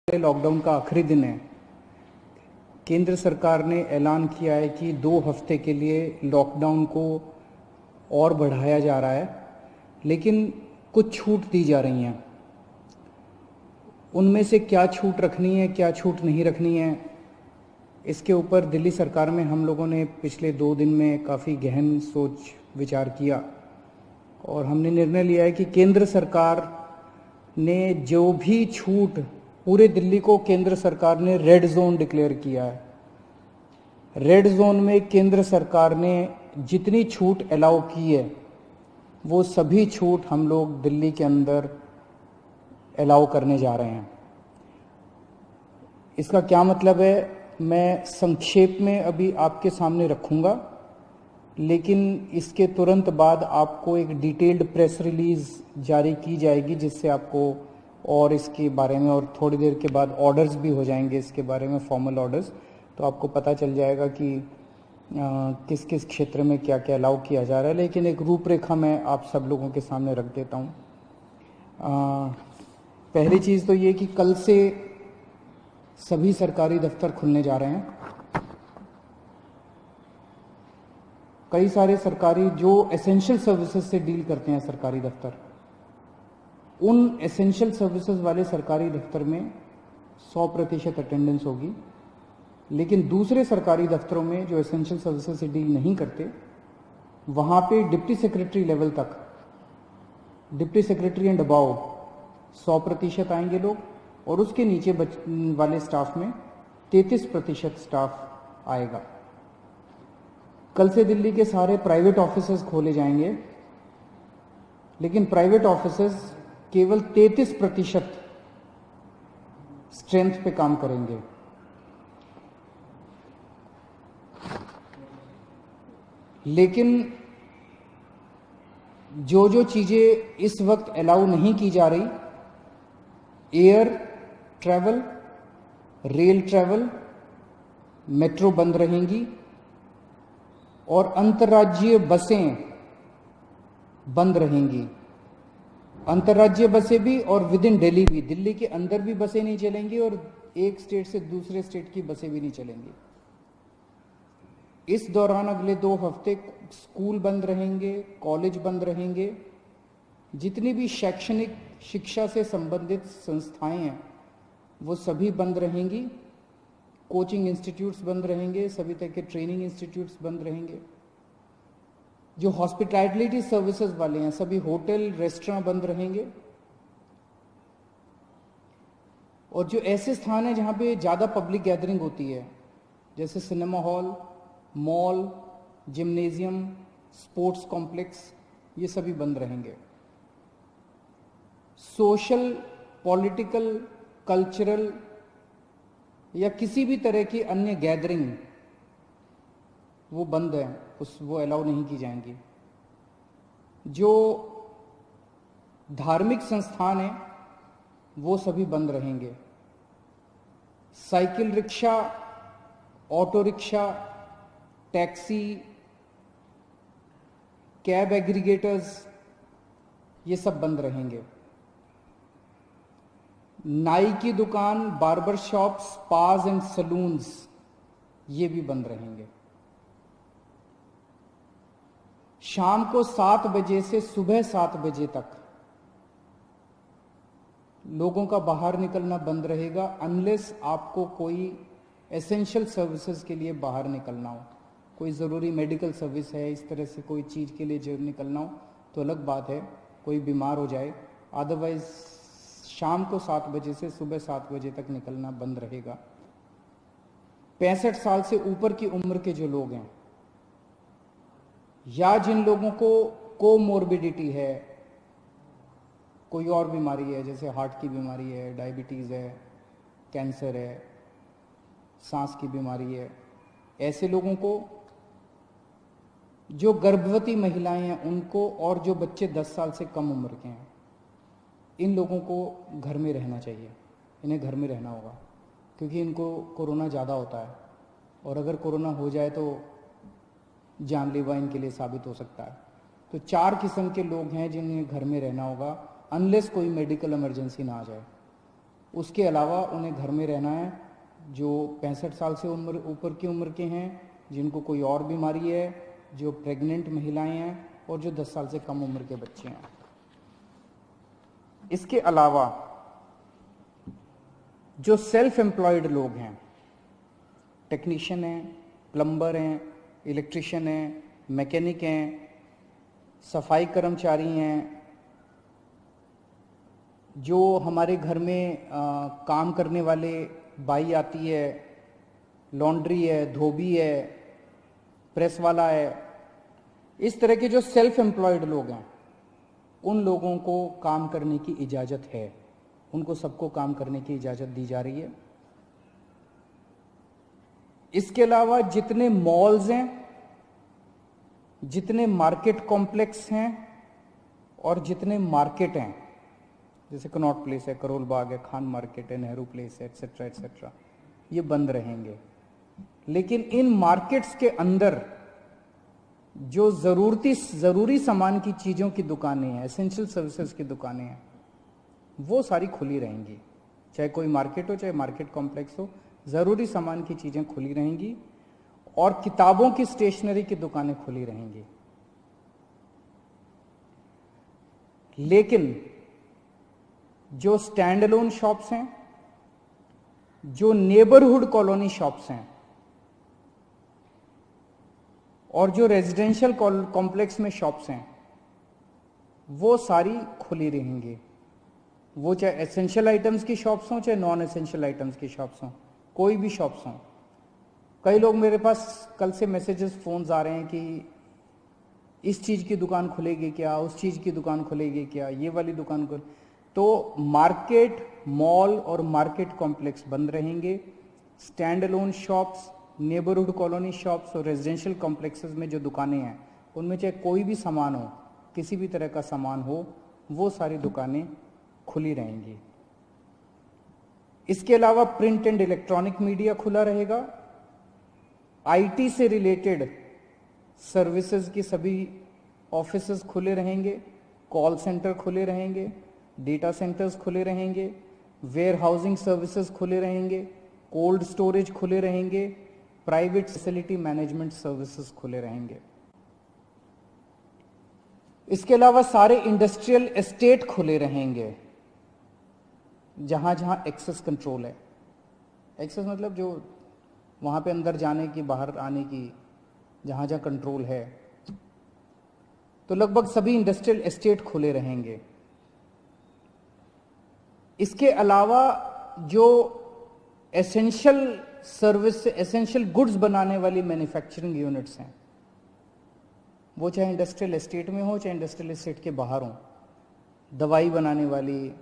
Lockdown का आखिरी दिन है। केंद्र सरकार ने ऐलान किया है कि 2 हफ्ते के लिए लॉकडाउन को और बढ़ाया जा रहा है, लेकिन कुछ छूट दी जा रही हैं। उनमें से क्या छूट रखनी है, क्या छूट नहीं रखनी है, इसके ऊपर दिल्ली सरकार में हम लोगों ने पिछले 2 दिन में काफ़ी गहन सोच विचार किया और हमने निर्णय लिया है कि केंद्र सरकार ने जो भी छूट, पूरे दिल्ली को केंद्र सरकार ने रेड जोन डिक्लेयर किया है। रेड जोन में केंद्र सरकार ने जितनी छूट अलाउ की है वो सभी छूट हम लोग दिल्ली के अंदर अलाउ करने जा रहे हैं। इसका क्या मतलब है, मैं संक्षेप में अभी आपके सामने रखूंगा, लेकिन इसके तुरंत बाद आपको एक डिटेल्ड प्रेस रिलीज जारी की जाएगी जिससे आपको और इसके बारे में, और थोड़ी देर के बाद ऑर्डर्स भी हो जाएंगे इसके बारे में, फॉर्मल ऑर्डर्स, तो आपको पता चल जाएगा कि किस किस क्षेत्र में क्या क्या अलाउ किया जा रहा है। लेकिन एक रूपरेखा मैं आप सब लोगों के सामने रख देता हूँ। पहली चीज़ तो ये कि कल से सभी सरकारी दफ्तर खुलने जा रहे हैं। कई सारे सरकारी जो एसेंशियल सर्विसेज से डील करते हैं सरकारी दफ्तर, उन एसेंशियल सर्विसेज वाले सरकारी दफ्तर में 100% अटेंडेंस होगी। लेकिन दूसरे सरकारी दफ्तरों में जो एसेंशियल सर्विसेज से डील नहीं करते, वहाँ पे डिप्टी सेक्रेटरी लेवल तक, डिप्टी सेक्रेटरी एंड अबाव 100% आएंगे लोग, और उसके नीचे वाले स्टाफ में 33% स्टाफ आएगा। कल से दिल्ली के सारे प्राइवेट ऑफिसेज खोले जाएंगे, लेकिन प्राइवेट ऑफिसेज केवल 33% स्ट्रेंथ पे काम करेंगे। लेकिन जो जो चीजें इस वक्त अलाउ नहीं की जा रही, air travel, rail travel, metro बंद रहेंगी और अंतर्राज्यीय बसें बंद रहेंगी। अंतर्राज्यीय बसें भी और विद इन दिल्ली भी, दिल्ली के अंदर भी बसें नहीं चलेंगी और एक स्टेट से दूसरे स्टेट की बसें भी नहीं चलेंगी। इस दौरान अगले 2 हफ्ते स्कूल बंद रहेंगे, कॉलेज बंद रहेंगे, जितनी भी शैक्षणिक शिक्षा से संबंधित संस्थाएं हैं वो सभी बंद रहेंगी, कोचिंग इंस्टीट्यूट्स बंद रहेंगे, सभी तरह के ट्रेनिंग इंस्टीट्यूट्स बंद रहेंगे। जो हॉस्पिटैलिटी सर्विसेज वाले हैं, सभी होटल रेस्टोरेंट बंद रहेंगे, और जो ऐसे स्थान हैं जहां पे ज़्यादा पब्लिक गैदरिंग होती है, जैसे cinema hall, mall, gymnasium, sports complex, ये सभी बंद रहेंगे। सोशल, पॉलिटिकल, कल्चरल या किसी भी तरह की अन्य गैदरिंग वो बंद है, वो अलाउ नहीं की जाएंगी। जो धार्मिक संस्थान हैं वो सभी बंद रहेंगे। Cycle rickshaw, auto rickshaw, taxi, cab aggregators, ये सब बंद रहेंगे। नाई की दुकान, बार्बर शॉप्स, स्पास एंड सलून्स, ये भी बंद रहेंगे। शाम को 7 बजे से सुबह 7 बजे तक लोगों का बाहर निकलना बंद रहेगा, अनलेस आपको कोई एसेंशियल सर्विसेज के लिए बाहर निकलना हो, कोई ज़रूरी मेडिकल सर्विस है, इस तरह से कोई चीज़ के लिए जो निकलना हो तो अलग बात है, कोई बीमार हो जाए। अदरवाइज शाम को 7 बजे से सुबह 7 बजे तक निकलना बंद रहेगा। 65 साल से ऊपर की उम्र के जो लोग हैं या जिन लोगों को कोमोर्बिडिटी है, कोई और बीमारी है, जैसे हार्ट की बीमारी है, डायबिटीज़ है, कैंसर है, सांस की बीमारी है, ऐसे लोगों को, जो गर्भवती महिलाएं हैं उनको, और जो बच्चे 10 साल से कम उम्र के हैं, इन लोगों को घर में रहना चाहिए। इन्हें घर में रहना होगा क्योंकि इनको कोरोना ज़्यादा होता है, और अगर कोरोना हो जाए तो जानलेवा इनके लिए साबित हो सकता है। तो 4 किस्म के लोग हैं जिन्हें घर में रहना होगा, अनलेस कोई मेडिकल इमरजेंसी ना आ जाए। उसके अलावा उन्हें घर में रहना है। जो 65 साल से ऊपर की उम्र के हैं, जिनको कोई और बीमारी है, जो प्रेग्नेंट महिलाएं हैं और जो 10 साल से कम उम्र के बच्चे हैं। इसके अलावा जो सेल्फ एम्प्लॉयड लोग हैं, टेक्नीशियन हैं, प्लम्बर हैं, इलेक्ट्रिशियन हैं, मैकेनिक हैं, सफाई कर्मचारी हैं, जो हमारे घर में काम करने वाले बाई आती है, लॉन्ड्री है, धोबी है, प्रेस वाला है, इस तरह के जो सेल्फ एम्प्लॉयड लोग हैं, उन लोगों को काम करने की इजाज़त है। उनको सबको काम करने की इजाज़त दी जा रही है। इसके अलावा जितने मॉल्स हैं, जितने मार्केट कॉम्प्लेक्स हैं और जितने मार्केट हैं, जैसे कनॉट प्लेस है, करोल बाग है, खान मार्केट है, नेहरू प्लेस है, एटसेट्रा एटसेट्रा, ये बंद रहेंगे। लेकिन इन मार्केट्स के अंदर जो ज़रूरी सामान की चीज़ों की दुकानें हैं, एसेंशियल सर्विसेज की दुकानें हैं, वो सारी खुली रहेंगी। चाहे कोई मार्केट हो, चाहे मार्केट कॉम्प्लेक्स हो, ज़रूरी सामान की चीज़ें खुली रहेंगी और किताबों की स्टेशनरी की दुकानें खुली रहेंगी। लेकिन जो स्टैंड अलोन शॉप्स हैं, जो नेबरहुड कॉलोनी शॉप्स हैं और जो रेजिडेंशियल कॉम्प्लेक्स में शॉप्स हैं, वो सारी खुली रहेंगी। वो चाहे एसेंशियल आइटम्स की शॉप्स हों, चाहे नॉन एसेंशियल आइटम्स की शॉप्स हों, कोई भी शॉप्स हों। कई लोग मेरे पास कल से मैसेजेस, फोन्स आ रहे हैं कि इस चीज़ की दुकान खुलेगी क्या, उस चीज़ की दुकान खुलेगी क्या, ये वाली दुकान खुल। तो मार्केट, मॉल और मार्केट कॉम्प्लेक्स बंद रहेंगे। Stand alone shops, neighbourhood colony shops और रेजिडेंशियल कॉम्प्लेक्सेस में जो दुकानें हैं, उनमें चाहे कोई भी सामान हो, किसी भी तरह का सामान हो, वो सारी दुकानें खुली रहेंगी। इसके अलावा प्रिंट एंड इलेक्ट्रॉनिक मीडिया खुला रहेगा। आईटी से रिलेटेड सर्विसेज की सभी ऑफिसेज खुले रहेंगे, कॉल सेंटर खुले रहेंगे, डेटा सेंटर्स खुले रहेंगे, वेयर हाउसिंग सर्विसेज खुले रहेंगे, कोल्ड स्टोरेज खुले रहेंगे, प्राइवेट फैसिलिटी मैनेजमेंट सर्विसेज खुले रहेंगे। इसके अलावा सारे इंडस्ट्रियल एस्टेट खुले रहेंगे, जहां जहां एक्सेस कंट्रोल है। एक्सेस मतलब जो वहां पे अंदर जाने की, बाहर आने की, जहां जहां कंट्रोल है, तो लगभग सभी इंडस्ट्रियल एस्टेट खुले रहेंगे। इसके अलावा जो एसेंशियल सर्विस, एसेंशियल गुड्स बनाने वाली मैन्युफैक्चरिंग यूनिट्स हैं, वो चाहे इंडस्ट्रियल एस्टेट में हो, चाहे इंडस्ट्रियल एस्टेट के बाहर हो, दवाई बनाने वाली,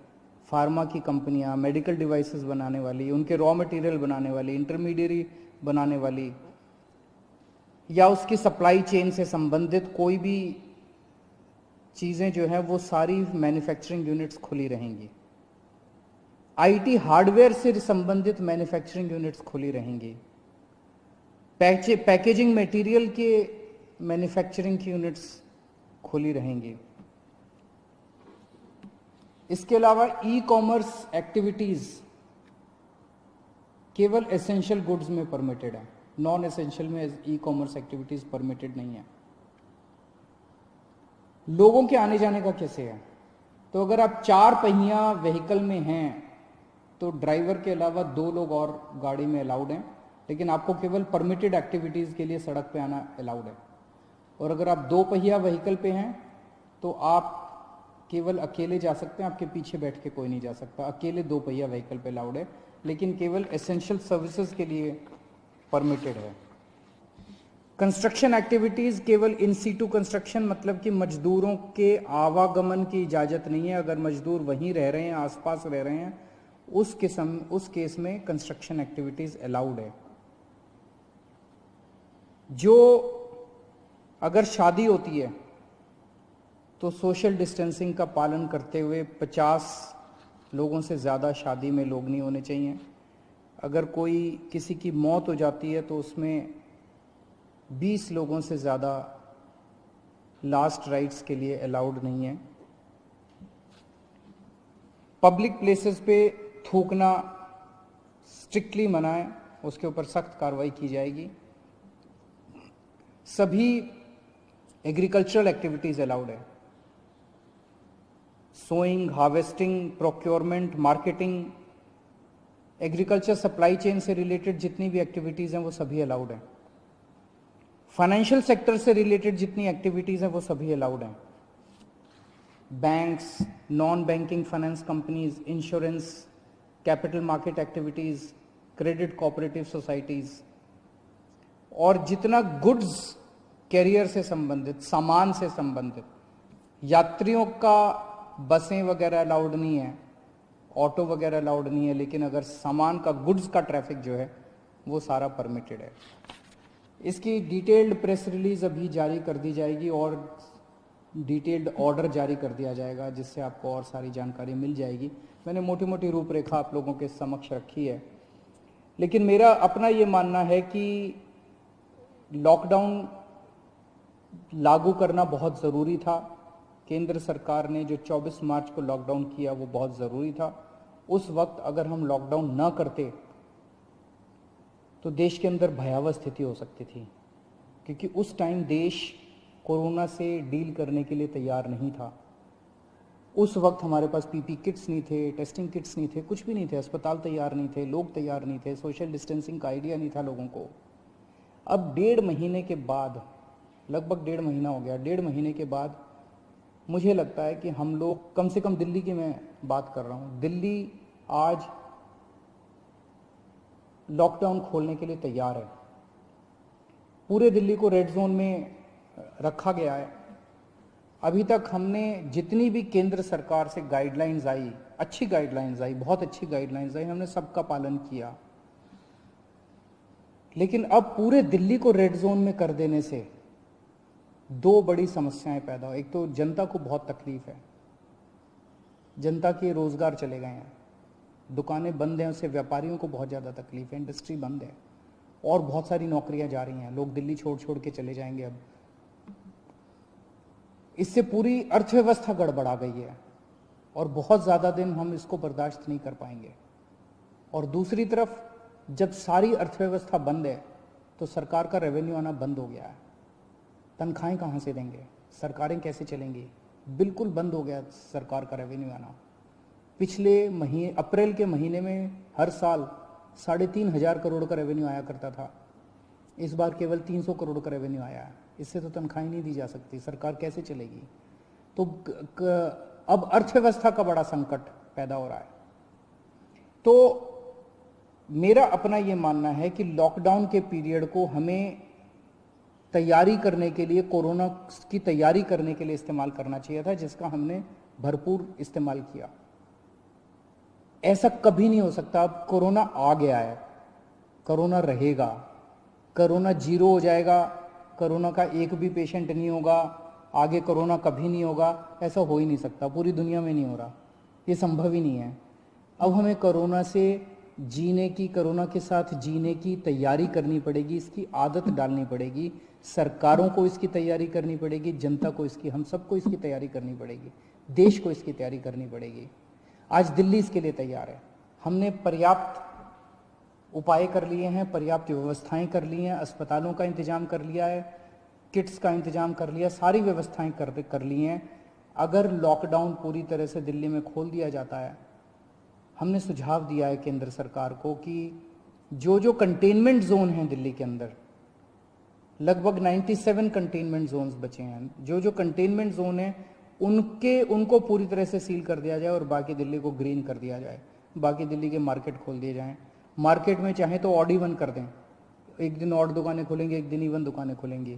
फार्मा की कंपनियां, मेडिकल डिवाइसेस बनाने वाली, उनके रॉ मटेरियल बनाने वाली, इंटरमीडिएरी बनाने वाली, या उसकी सप्लाई चेन से संबंधित कोई भी चीज़ें जो हैं, वो सारी मैन्युफैक्चरिंग यूनिट्स खुली रहेंगी। आईटी हार्डवेयर से संबंधित मैन्युफैक्चरिंग यूनिट्स खुली रहेंगी। पैकेजिंग मटेरियल के मैन्युफैक्चरिंग की यूनिट्स खुली रहेंगी। इसके अलावा ई कॉमर्स एक्टिविटीज केवल एसेंशियल गुड्स में परमिटेड है, नॉन एसेंशियल में ई कॉमर्स एक्टिविटीज परमिटेड नहीं है। लोगों के आने जाने का कैसे है? तो अगर आप 4 पहिया व्हीकल में हैं तो ड्राइवर के अलावा 2 लोग और गाड़ी में अलाउड हैं, लेकिन आपको केवल परमिटेड एक्टिविटीज के लिए सड़क पे आना अलाउड है। और अगर आप 2 पहिया व्हीकल पे हैं तो आप केवल अकेले जा सकते हैं, आपके पीछे बैठ के कोई नहीं जा सकता। अकेले 2 पहिया व्हीकल पे अलाउड है, लेकिन केवल एसेंशियल सर्विसेज के लिए परमिटेड है। कंस्ट्रक्शन एक्टिविटीज केवल इन सीटू कंस्ट्रक्शन, मतलब कि मजदूरों के आवागमन की इजाजत नहीं है। अगर मजदूर वहीं रह रहे हैं, आसपास रह रहे हैं, उस केस में कंस्ट्रक्शन एक्टिविटीज अलाउड है। जो अगर शादी होती है तो सोशल डिस्टेंसिंग का पालन करते हुए 50 लोगों से ज़्यादा शादी में लोग नहीं होने चाहिए। अगर कोई किसी की मौत हो जाती है तो उसमें 20 लोगों से ज़्यादा लास्ट राइट्स के लिए अलाउड नहीं है। पब्लिक प्लेसेस पे थूकना स्ट्रिक्टली मना है, उसके ऊपर सख्त कार्रवाई की जाएगी। सभी एग्रीकल्चरल एक्टिविटीज अलाउड है, sowing, harvesting, procurement, marketing, agriculture supply chain से रिलेटेड जितनी भी एक्टिविटीज हैं वो सभी अलाउड हैं। फाइनेंशियल सेक्टर से रिलेटेड जितनी एक्टिविटीज हैं वो सभी अलाउड हैं। Banks, non banking finance companies, insurance, capital market activities, credit cooperative societies, और जितना गुड्स कैरियर से संबंधित, सामान से संबंधित, यात्रियों का बसें वगैरह अलाउड नहीं है, ऑटो वगैरह अलाउड नहीं है, लेकिन अगर सामान का, गुड्स का ट्रैफिक जो है वो सारा परमिटेड है। इसकी डिटेल्ड प्रेस रिलीज अभी जारी कर दी जाएगी और डिटेल्ड ऑर्डर जारी कर दिया जाएगा, जिससे आपको और सारी जानकारी मिल जाएगी। मैंने मोटी मोटी रूपरेखा आप लोगों के समक्ष रखी है, लेकिन मेरा अपना ये मानना है कि लॉकडाउन लागू करना बहुत ज़रूरी था। केंद्र सरकार ने जो 24 मार्च को लॉकडाउन किया वो बहुत ज़रूरी था। उस वक्त अगर हम लॉकडाउन न करते तो देश के अंदर भयावह स्थिति हो सकती थी, क्योंकि उस टाइम देश कोरोना से डील करने के लिए तैयार नहीं था। उस वक्त हमारे पास पीपी किट्स नहीं थे, टेस्टिंग किट्स नहीं थे, कुछ भी नहीं थे, अस्पताल तैयार नहीं थे, लोग तैयार नहीं थे, सोशल डिस्टेंसिंग का आइडिया नहीं था लोगों को। अब 1.5 महीने के बाद, लगभग 1.5 महीना हो गया, 1.5 महीने के बाद मुझे लगता है कि हम लोग, कम से कम दिल्ली की मैं बात कर रहा हूँ, दिल्ली आज लॉकडाउन खोलने के लिए तैयार है। पूरे दिल्ली को रेड जोन में रखा गया है। अभी तक हमने जितनी भी केंद्र सरकार से गाइडलाइंस आई, अच्छी गाइडलाइंस आई, बहुत अच्छी गाइडलाइंस आई, हमने सबका पालन किया। लेकिन अब पूरे दिल्ली को रेड जोन में कर देने से 2 बड़ी समस्याएं पैदा हो। एक तो जनता को बहुत तकलीफ है, जनता के रोजगार चले गए हैं, दुकानें बंद हैं, उससे व्यापारियों को बहुत ज़्यादा तकलीफ है, इंडस्ट्री बंद है, और बहुत सारी नौकरियां जा रही हैं, लोग दिल्ली छोड़ छोड़ के चले जाएंगे। अब इससे पूरी अर्थव्यवस्था गड़बड़ा गई है और बहुत ज़्यादा दिन हम इसको बर्दाश्त नहीं कर पाएंगे। और दूसरी तरफ जब सारी अर्थव्यवस्था बंद है तो सरकार का रेवेन्यू आना बंद हो गया है। तनख्वाहें कहाँ से देंगे, सरकारें कैसे चलेंगी, बिल्कुल बंद हो गया सरकार का रेवेन्यू आना। पिछले महीने, अप्रैल के महीने में हर साल 3,500 करोड़ का रेवेन्यू आया करता था, इस बार केवल 300 करोड़ का रेवेन्यू आया है। इससे तो तनख्वाहें नहीं दी जा सकती, सरकार कैसे चलेगी। तो अब अर्थव्यवस्था का बड़ा संकट पैदा हो रहा है। तो मेरा अपना ये मानना है कि लॉकडाउन के पीरियड को हमें तैयारी करने के लिए, कोरोना की तैयारी करने के लिए इस्तेमाल करना चाहिए था, जिसका हमने भरपूर इस्तेमाल किया। ऐसा कभी नहीं हो सकता। अब कोरोना आ गया है, कोरोना रहेगा, कोरोना 0 हो जाएगा, कोरोना का एक भी पेशेंट नहीं होगा, आगे कोरोना कभी नहीं होगा, ऐसा हो ही नहीं सकता, पूरी दुनिया में नहीं हो रहा, ये संभव ही नहीं है। अब हमें कोरोना से जीने की, कोरोना के साथ जीने की तैयारी करनी पड़ेगी, इसकी आदत डालनी पड़ेगी, सरकारों को इसकी तैयारी करनी पड़ेगी, जनता को इसकी, हम सबको इसकी तैयारी करनी पड़ेगी, देश को इसकी तैयारी करनी पड़ेगी। आज दिल्ली इसके लिए तैयार है। हमने पर्याप्त उपाय कर लिए हैं, पर्याप्त व्यवस्थाएं कर ली हैं, अस्पतालों का इंतजाम कर लिया है, किट्स का इंतजाम कर लिया, सारी व्यवस्थाएं कर ली हैं। अगर लॉकडाउन पूरी तरह से दिल्ली में खोल दिया जाता है, हमने सुझाव दिया है केंद्र सरकार को कि जो जो कंटेनमेंट जोन हैं दिल्ली के अंदर, लगभग 97 कंटेनमेंट जोन्स बचे हैं, जो जो कंटेनमेंट जोन है उनको पूरी तरह से सील कर दिया जाए और बाकी दिल्ली को ग्रीन कर दिया जाए, बाकी दिल्ली के मार्केट खोल दिए जाएं। मार्केट में चाहे तो ऑड इवन कर दें, एक दिन ऑड दुकानें खुलेंगी, एक दिन इवन दुकानें खुलेंगी,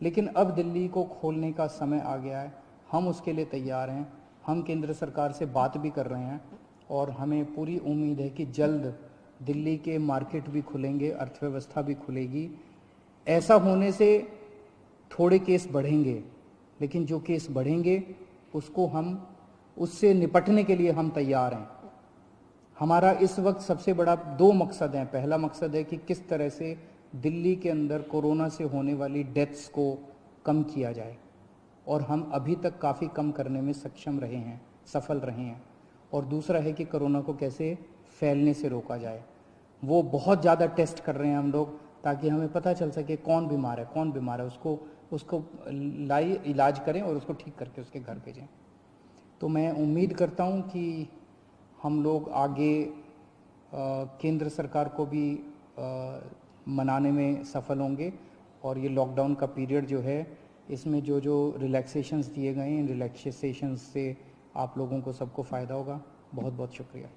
लेकिन अब दिल्ली को खोलने का समय आ गया है। हम उसके लिए तैयार हैं, हम केंद्र सरकार से बात भी कर रहे हैं और हमें पूरी उम्मीद है कि जल्द दिल्ली के मार्केट भी खुलेंगे, अर्थव्यवस्था भी खुलेगी। ऐसा होने से थोड़े केस बढ़ेंगे, लेकिन जो केस बढ़ेंगे उससे निपटने के लिए हम तैयार हैं। हमारा इस वक्त सबसे बड़ा 2 मकसद हैं। पहला मकसद है कि किस तरह से दिल्ली के अंदर कोरोना से होने वाली डेथ्स को कम किया जाए, और हम अभी तक काफ़ी कम करने में सक्षम रहे हैं, सफल रहे हैं। और दूसरा है कि कोरोना को कैसे फैलने से रोका जाए। वो बहुत ज़्यादा टेस्ट कर रहे हैं हम लोग, ताकि हमें पता चल सके कौन बीमार है, उसको लाई इलाज करें और उसको ठीक करके उसके घर भेजें। तो मैं उम्मीद करता हूं कि हम लोग आगे केंद्र सरकार को भी मनाने में सफल होंगे, और ये लॉकडाउन का पीरियड जो है, इसमें जो जो रिलैक्सेशंस दिए गए हैं, इन रिलैक्सेशंस से आप लोगों को सबको फ़ायदा होगा। बहुत बहुत शुक्रिया।